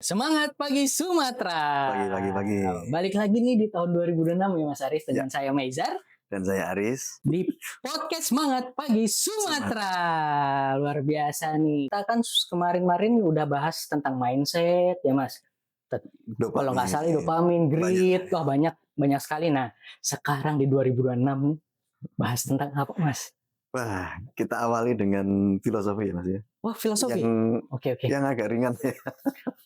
Semangat pagi Sumatera. Pagi. Balik lagi nih di tahun 2006 ya Mas Aris dengan saya Meizar Dan saya Aris. di podcast Semangat Pagi Sumatera. Luar biasa nih. Kita kan kemarin-kemarin udah bahas tentang mindset ya Mas. Kalau nggak salah dopamin, grit, wah banyak sekali. Nah, sekarang di 2026 nih bahas tentang apa Mas? Wah, kita awali dengan filosofi ya Mas ya. Wah, filosofi. Oke. Yang agak ringan ya.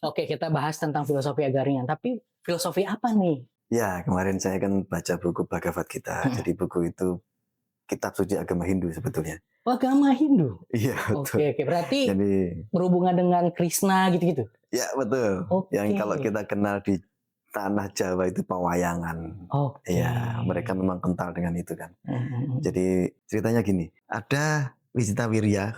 Oke, kita bahas tentang filosofi agak ringan. Tapi filosofi apa nih? Ya, kemarin saya kan baca buku Bhagavad Gita. Jadi buku itu kitab suci agama Hindu sebetulnya. Oh, agama Hindu? Iya, betul. Oke. Berarti Jadi, berhubungan dengan Krishna gitu-gitu? ya, betul. Oke. Yang kalau kita kenal di tanah Jawa itu pewayangan. Oke. Ya, mereka memang kental dengan itu kan. Jadi ceritanya gini, ada Wisita Wirya,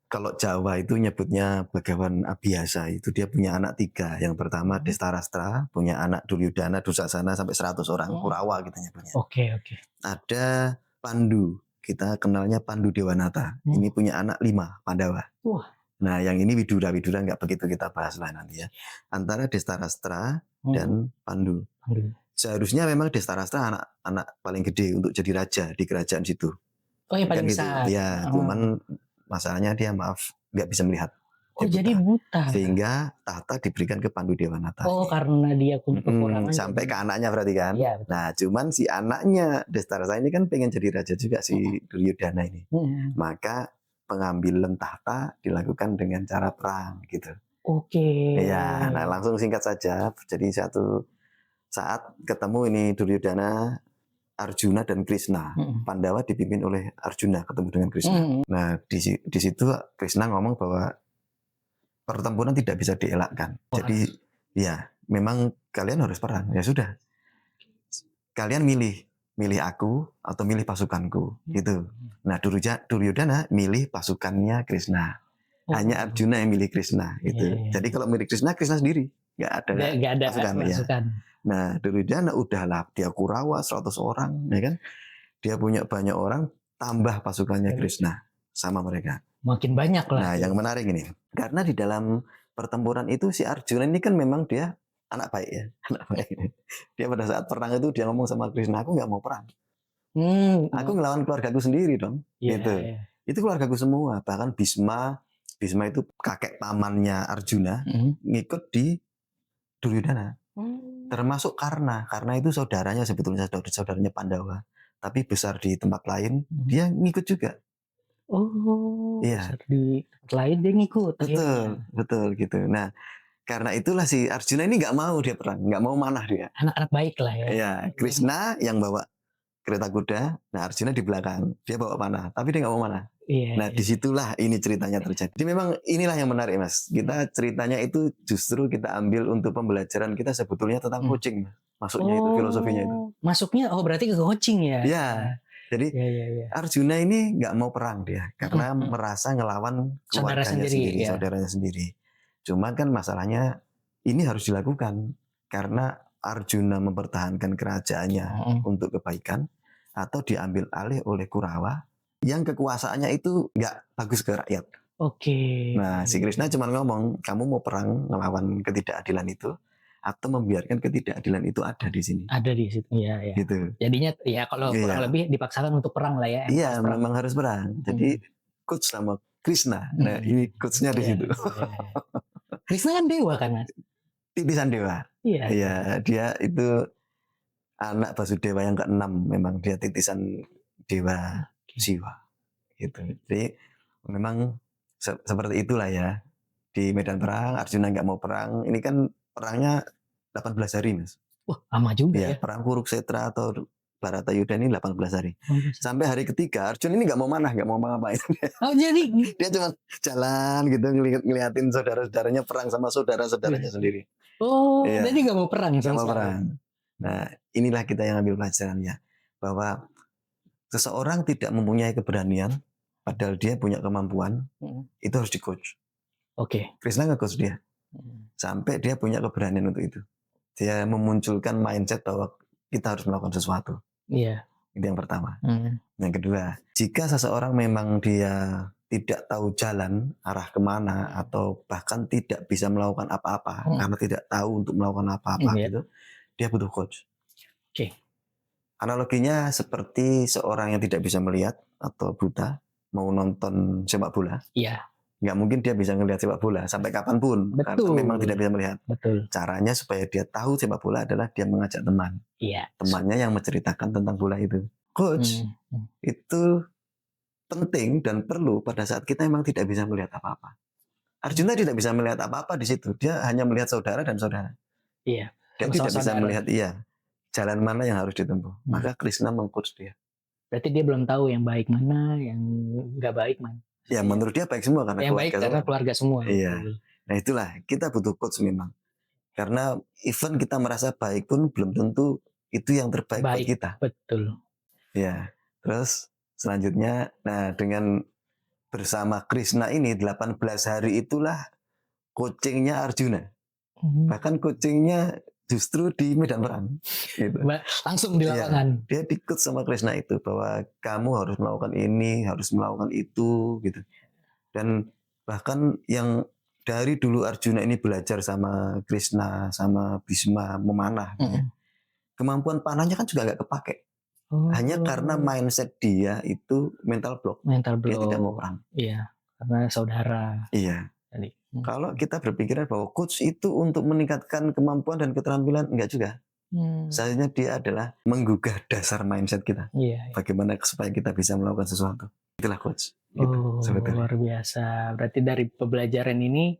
kalau Jawa itu nyebutnya Bagawan Abhyasa, itu dia punya anak 3. Yang pertama Destarastra, punya anak Duryudana, Dursasana sampai 100 orang, Kurawa kita nyebutnya. Oke. Ada Pandu, kita kenalnya Pandu Dewanata. Ini punya anak 5, Pandawa. Wah. Nah, yang ini Widura nggak begitu kita bahas lah nanti ya. Antara Destarastra dan Pandu. Seharusnya memang Destarastra anak paling gede untuk jadi raja di kerajaan situ. Oh, yang paling gitu. besar. Ya, cuman masalahnya dia nggak bisa melihat. Oh, jadi buta. Sehingga tahta diberikan ke Pandu Dewanata. Oh, karena dia kekurangan. Sampai ke anaknya berarti kan. Ya, nah, cuman si anaknya Destarastra ini kan pengen jadi raja juga si Duryudana ini. Maka pengambilan tahta dilakukan dengan cara perang gitu. Oke. Ya, nah langsung singkat saja. Jadi satu saat ketemu ini Duryudana, Arjuna dan Krishna. Pandawa dipimpin oleh Arjuna ketemu dengan Krishna. Nah, di situ Krishna ngomong bahwa pertempuran tidak bisa dielakkan. Jadi, ya, memang kalian harus perang. Ya sudah. Kalian milih aku atau milih pasukanku gitu. Nah, Duryudana milih pasukannya Krishna. Hanya Arjuna yang milih Krishna gitu. Jadi kalau milih Krishna sendiri, nggak ada pasukan. Ya. Nah, Duryudana udahlah dia Kurawa 100 orang, ya kan? Dia punya banyak orang, tambah pasukannya Krishna sama mereka. Makin banyak lah. Nah, yang menarik ini, karena di dalam pertempuran itu si Arjuna ini kan memang dia anak baik ya, anak baik. Dia pada saat perang itu dia ngomong sama Krishna, aku nggak mau perang. Aku ngelawan keluargaku sendiri dong. Gitu. Itu keluargaku semua, bahkan Bhisma itu kakek pamannya Arjuna, ngikut di Duryudana. Termasuk Karna itu saudaranya sebetulnya saudaranya Pandawa, tapi besar di tempat lain, dia ngikut juga. Oh, iya. Di tempat lain dia ngikut. Betul gitu. Nah, karena itulah si Arjuna ini nggak mau dia perang, nggak mau manah dia. Anak-anak baik lah ya. Iya, Krishna yang bawa kereta kuda, nah Arjuna di belakang, dia bawa panah, tapi dia nggak mau manah. Nah, disitulah ini ceritanya terjadi. Jadi memang inilah yang menarik, Mas. Kita ceritanya itu justru kita ambil untuk pembelajaran kita sebetulnya tentang coaching. Masuknya itu, filosofinya itu. Masuknya, berarti ke coaching ya? Iya. Jadi Arjuna ini nggak mau perang dia, karena merasa ngelawan keluarganya saudaranya sendiri. Cuman kan masalahnya ini harus dilakukan, karena Arjuna mempertahankan kerajaannya untuk kebaikan, atau diambil alih oleh Kurawa, yang kekuasaannya itu nggak bagus ke rakyat. Nah, si Krishna cuma ngomong, kamu mau perang ngelawan ketidakadilan itu, atau membiarkan ketidakadilan itu ada di sini. Ada di situ, ya. Gitu. Jadinya, ya kalau kurang lebih dipaksakan untuk perang lah ya. Iya, memang harus perang. Jadi, coach sama Krishna. Nah, ini coachnya di situ. Krishna kan dewa kan, Mas? Titisan dewa. Iya, dia itu anak Basudewa yang ke-6. Memang dia titisan dewa Siwa. Gitu. Jadi memang seperti itulah ya. Di medan perang Arjuna nggak mau perang. Ini kan perangnya 18 hari, Mas. Wah, lama juga ya. Perang Kurukshetra atau Bharatayuddha ini 18 hari. Sampai hari ketiga Arjuna ini nggak mau manah, nggak mau ngapain. Jadi dia cuma jalan gitu ngeliatin saudara-saudaranya perang sama saudara-saudaranya sendiri. Jadi nggak mau perang. Nggak mau perang. Nah, inilah kita yang ambil pelajarannya, bahwa seseorang tidak mempunyai keberanian, padahal dia punya kemampuan, itu harus di-coach. Krishna nge-coach dia. Sampai dia punya keberanian untuk itu. Dia memunculkan mindset bahwa kita harus melakukan sesuatu. Itu yang pertama. Yang kedua, jika seseorang memang dia tidak tahu jalan arah kemana atau bahkan tidak bisa melakukan apa-apa karena tidak tahu untuk melakukan apa-apa gitu, dia butuh coach. Oke. Analoginya seperti seorang yang tidak bisa melihat atau buta mau nonton sepak bola. Iya. Nggak mungkin dia bisa ngelihat sepak bola sampai kapanpun karena memang tidak bisa melihat. Betul. Caranya supaya dia tahu sepak bola adalah dia mengajak teman. Iya. Temannya yang menceritakan tentang bola itu. Coach itu penting dan perlu pada saat kita memang tidak bisa melihat apa-apa. Arjuna tidak bisa melihat apa-apa di situ. Dia hanya melihat saudara dan saudara. Iya. Dia tidak bisa melihat jalan mana yang harus ditempuh. Maka Krishna meng-coach dia. Berarti dia belum tahu yang baik mana, yang nggak baik mana. Ya menurut dia baik semua karena yang baik karena keluarga semua. Iya. Nah itulah kita butuh coach memang. Karena even kita merasa baik pun belum tentu itu yang terbaik buat kita. Betul. Ya. Terus selanjutnya, nah dengan bersama Krishna ini 18 hari itulah coachingnya Arjuna. Bahkan coachingnya justru di medan perang. Gitu. Langsung di lapangan. Dia ikut sama Krishna itu bahwa kamu harus melakukan ini, harus melakukan itu, gitu. Dan bahkan yang dari dulu Arjuna ini belajar sama Krishna, sama Bhisma memanah, gitu. Kemampuan panahnya kan juga nggak kepake. Hanya karena mindset dia itu mental block. Dia tidak mau perang. Iya, karena saudara. Iya. Kalau kita berpikiran bahwa coach itu untuk meningkatkan kemampuan dan keterampilan, enggak juga. Seharusnya dia adalah menggugah dasar mindset kita. Iya. Bagaimana supaya kita bisa melakukan sesuatu. Itulah coach. Gitu, luar biasa. Berarti dari pembelajaran ini,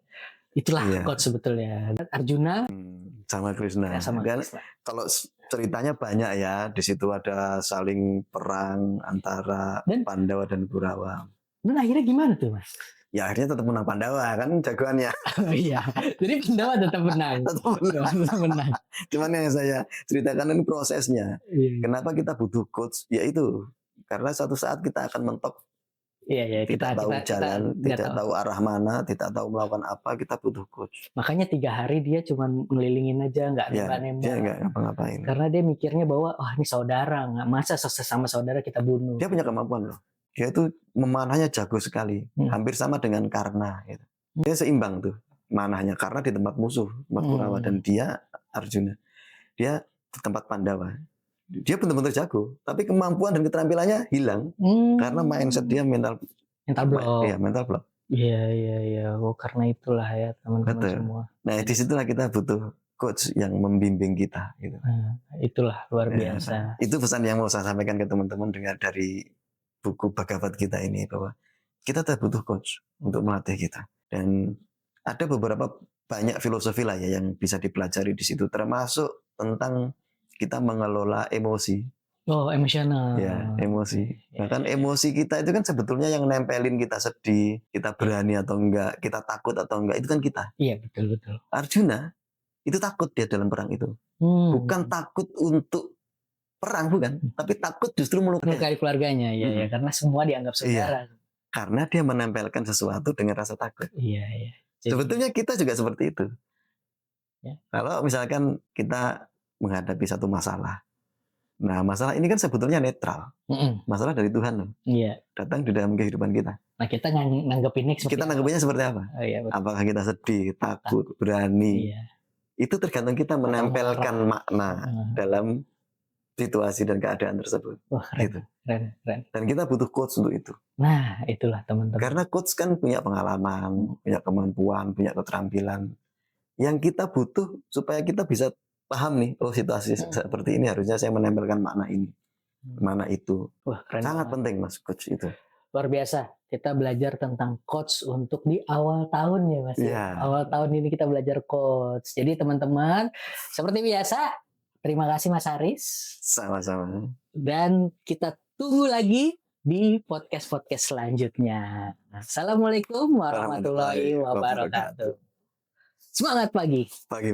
itulah coach sebetulnya. Arjuna sama Krishna. Kalau ceritanya banyak ya, di situ ada saling perang antara Pandawa dan Kurawa. Dan akhirnya gimana tuh Mas? Ya akhirnya tetap menang Pandawa kan jagoannya. Iya, jadi Pandawa tetap menang. tetap menang. Cuman yang saya ceritakan ini prosesnya. Kenapa kita butuh coach? Yaitu karena suatu saat kita akan mentok. Tidak tahu jalan, tidak tahu arah mana, tidak tahu melakukan apa, kita butuh coach. Makanya 3 hari dia cuma ngelilingin aja, nggak nembak-nembak. Dia nggak ngapa-ngapain. Karena dia mikirnya bahwa, ini saudara, nggak masa sesama saudara kita bunuh. Dia punya kemampuan loh. Dia itu memanahnya jago sekali, hampir sama dengan Karna. Gitu. Dia seimbang tuh manahnya, karena di tempat musuh, tempat Kurawa, dan dia Arjuna. Dia di tempat Pandawa. Dia benar-benar jago, tapi kemampuan dan keterampilannya hilang karena mindset dia mental block. Iya, mental block. Iya. Karena itulah ya teman-teman semua. Nah, disitulah kita butuh coach yang membimbing kita. Gitu. Itulah luar biasa. Itu pesan yang mau saya sampaikan ke teman-teman dengar dari buku Bhagavad Gita ini, bahwa kita butuh coach untuk melatih kita. Dan ada beberapa banyak filosofi lah ya yang bisa dipelajari di situ, termasuk tentang kita mengelola emosi. Emosional. Ya, emosi. Bahkan emosi kita itu kan sebetulnya yang nempelin kita sedih, kita berani atau enggak, kita takut atau enggak, itu kan kita. Iya, betul. Arjuna itu takut dia dalam perang itu. Bukan takut untuk perang, bukan, tapi takut justru melukai keluarganya. Iya, karena semua dianggap saudara. Iya. Karena dia menempelkan sesuatu dengan rasa takut. Iya. Jadi, sebetulnya kita juga seperti itu. Ya. Kalau misalkan kita menghadapi satu masalah. Nah, masalah ini kan sebetulnya netral. Masalah dari Tuhan. Iya. Datang di dalam kehidupan kita. Nah, kita nanggepinnya seperti apa? Apakah kita sedih, takut, berani? Iya. Itu tergantung kita menempelkan makna dalam situasi dan keadaan tersebut. Wah, keren. Dan kita butuh coach untuk itu. Nah, itulah teman-teman. Karena coach kan punya pengalaman, punya kemampuan, punya keterampilan. Yang kita butuh supaya kita bisa paham nih, situasi seperti ini harusnya saya menempelkan makna ini, mana itu. Wah, keren. Sangat penting Mas coach itu. Luar biasa. Kita belajar tentang coach untuk di awal tahun ya Mas. Awal tahun ini kita belajar coach. Jadi teman-teman, seperti biasa, terima kasih Mas Haris. Sama-sama. Dan kita tunggu lagi di podcast-podcast selanjutnya. Assalamualaikum warahmatullahi wabarakatuh. Semangat pagi. Pagi.